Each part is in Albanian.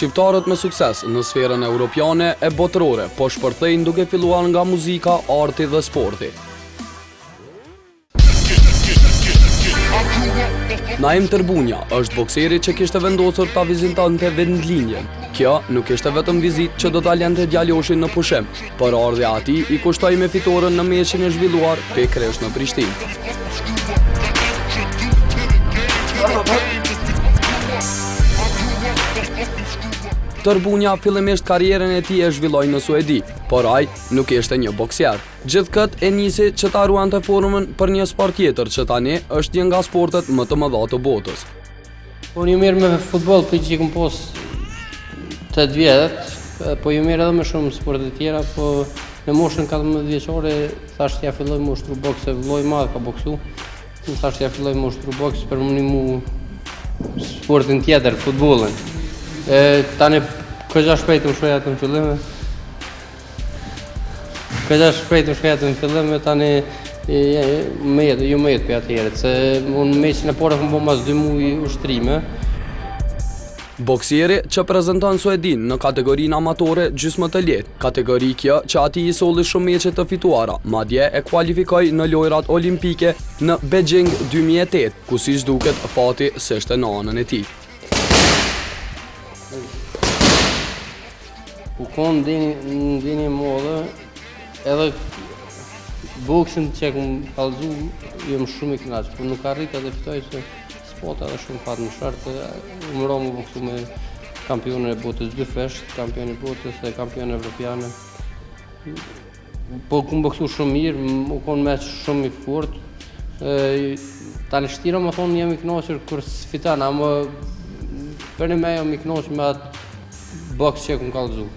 Shqiptarët me sukses në sferën europiane e botërore po shpërthejnë duke filluar nga muzika, arti dhe sporti. Naim Tërbunja është bokseri që kishte vendosur ta vizitante vendlinjen. Kjo nuk ishte vetëm vizitë që do ta lente djaloshin në pushim, por ardhja e atij i kushtoi me fitoren në meçin e zhvilluar pe Kresh në Prishtinë. Tërbunja fillimisht karrierën e tij e zhvilloi në Suedi, por ai nuk ishte një boksier. Gjithkët e nisi që ta ruante formën për një sport tjetër që tani është një nga sportet më të mëdha të botës. Po një mirë me futboll për që kom pos 8 vjet, po ju mirë edhe me shumë sporte tjera, po në moshën 14 vjeçore thashë ja filloj më ushtru boks, se vlloi madh ka boksu. Thashë ja filloj më ushtru boks për më nimu sportin tjetër, futbollin. Tani këgja shpejt më shkoj atë në fillime. Tani me jetë për atëherët, se unë meqin e pore këmë bo mas 2 muaj ushtrime. Boksieri që prezenton Suedin në kategorinë amatore gjysmë të lehtë, kategori kjo që ati i solli shumë meqe të fituara, madje e kualifikoi në lojrat olimpike në Beijing 2008, ku siç duket fati s'ishte në anën e tij. U konë dini modhe, edhe boksin që e këmë kalzu, jëmë shumë i knaqë, por nuk arrit edhe fitoj se spot edhe shumë fatë në shartë, umëro më boksu me kampionën e botës 2 fesht, kampion e botës dhe kampion evropiane. Po këmë boksu shumë mirë, u konë meq shumë i fort. Tani shtira më thonë jam i knaqër kër s'fitan, ama për një me jam i knaqër me atë boks që e këmë kalzu.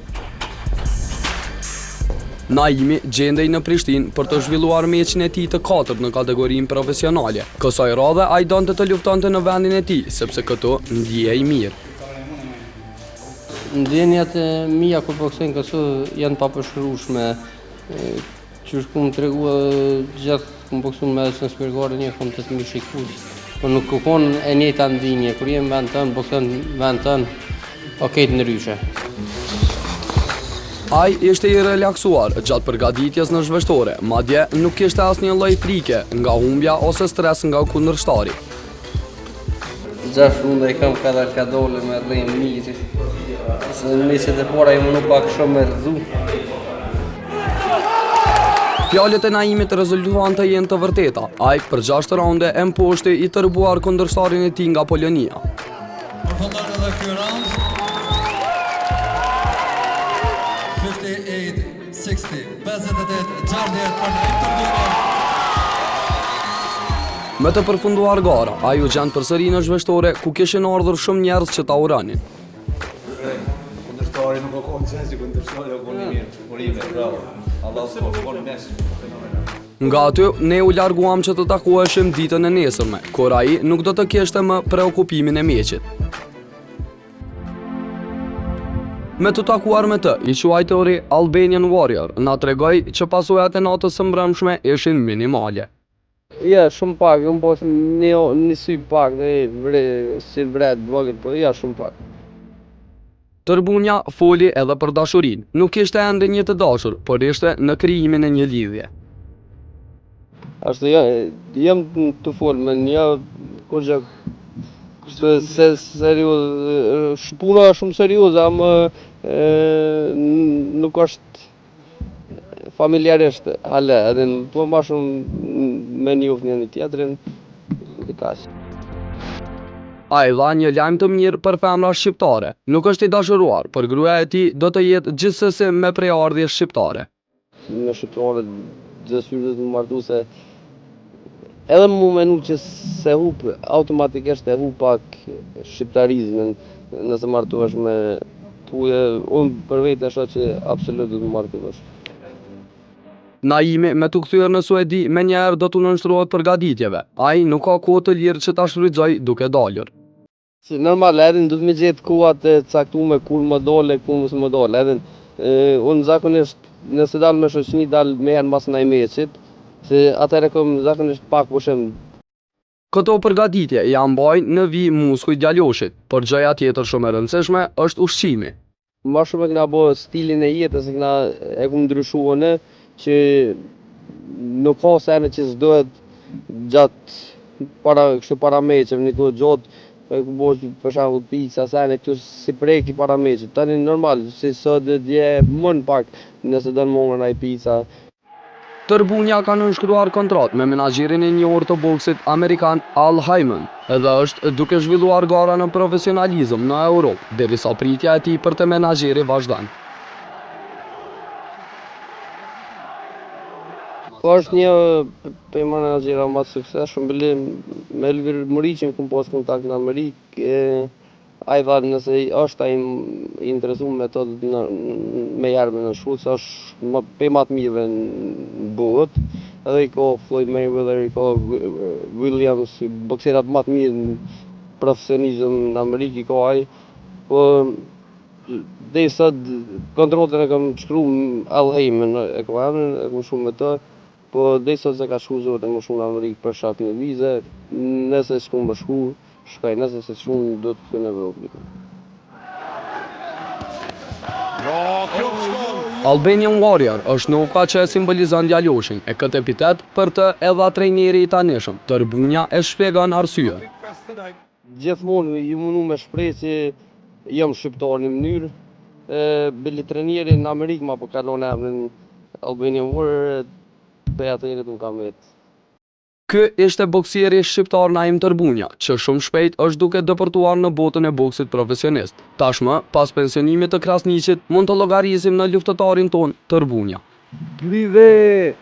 Naimi gjendej në Prishtinë për të zhvilluar meqin e tij të 4 në kategorinë profesionale. Kësaj radhe ai donte të luftonte në vendin e tij, sepse këtu ndjehej mirë. Ndjenjat e mia kur boksojnë këtu janë papërshkrueshme. Që shkum tregu gjatë kum boksuar me Spergore një kom 8000 shikues. Po nuk kokon e njëjta ndjenje, kur jem vend tën, bokson vend tën, okej të ndryshe. Ai ishte i relaksuar gjatë përgatitjes në zhveshtore, madje nuk kishte asnjë lloj frike nga humbja ose stres nga kundërshtari. 6 runda i kam ka dole me rrim mirë. Se në meset e para i mënu pak shumë me rëdhu. Fjalët e Naimit rezultuan të jenë të vërteta. Ai për 6 raunde e mposhti i tërbuar kundërshtarin e tij nga Polonia. Përfundon edhe ky raund. 58-60, 58-60 për Naim Tërbunja. Me të përfunduar gara, ai u gjend përsëri në zhveshtore ku kishin ardhur shumë njerëz që ta uranin. Kundërshtari nuk o konë qensi, kundërshtari o konë mirë, urime, bravo. Allah s'ko, konë mes. Nga aty, ne u larguam që të takueshim ditën e nesërme, kur ai nuk do të kishte më preokupimin e meqit. Me të takuar me të, i quajtori Albanian Warrior na tregoi që pasojat e natës së mbrëmshme ishin minimale. Ja, shumë pak, unë po një sy pak, si vret, vogël, po ja, shumë pak. Tërbunja foli edhe për dashurinë. Nuk ishte ende një të dashur, por ishte në krijimin e një lidhje. Ashtu jam të folë me një, kur gjë, se serios, puna shumë serioze, ama nuk është familjarisht hale, edhe po ma shumë me njoft një tjetrin, i kaq. Ai dha një lajm të mirë për femra shqiptare. Nuk është i dashuruar, por gruaja e tij do të jetë gjithsesi me preardhje shqiptare. Me shqiptarët gjithsesi të martu se edhe mu menu që se hup, automatikisht e hup pak shqiptarizmin nëse martohesh me puje, unë për vetë e shoh që absolut do të martohesh. Naimi me të kthyer në Suedi me njerë do të nënshtrohet përgatitjeve. Ai nuk ka kohë të lirë që ta shfrytëzoj duke dalur. Normal, edhe do të më gjetë kohat e caktuara kur më dole, kur mos më dole. Edhe unë zakonisht nëse dal me shoqëni dal më herë mas ndaj meçit, se atëherë kam zakonisht pak pushim. Këto përgatitje janë bajnë në vi muskujt djaloshit, por gjëja tjetër shumë e rëndësishme është ushqimi. Ma shumë e këna bo stilin e jetës, e ku ndryshuar në që nuk ka sene që s'dohet gjatë para meqeve, një të gjatë e ku bo për shembull pizza, sene këtu si preki para meqeve. Tani normal, si sot dhe dje mën pak nëse do në mongën ai pizza. Tërbunja ka nënshkruar kontrat me menaxherin e njohur të boksit amerikan Al Haymon, edhe është duke zhvilluar gara në profesionalizëm në Europë, derisa pritja e tij për të menaxheri vazhdon. Po është një për menaxhera më të suksesshëm, me Elvir Muriqin kum pas kontakt në Amerikë, ai tha nëse është ai i interesuar me to me jarme në shut, është më të mirë në botë. Edhe i ka Floyd Mayweather, i ka Williams, bokserat më të mirë në profesionizëm në Amerikë i ka ai. Po dhe sot kontrolën e kam shkruar Al Haymon e kam shumë me të. Po dhe sot se ka shku zotë e më shumë në Amerikë për shak në vize, nëse s'ku më shku, shkaj, nëse se shumë do të në Evropë. Albanian Warrior është nuka që e simbolizon djaloshin e këtë epitet për të edha trejneri i tanishëm, Tërbunja e shpjegon arsye. Gjithmonë ju mundu me shpreh që jam shqiptar në mënyrë, bili trejneri në Amerikë ma po kalon emrin Albanian Warrior, për atëherë të më kam vetë. Ky ishte boksieri shqiptar Naim Tërbunja, që shumë shpejt është duke depërtuar në botën e boksit profesionist. Tashmë, pas pensionimit të Krasniqit, mund të llogarisim në luftëtarin ton Tërbunja. Prive!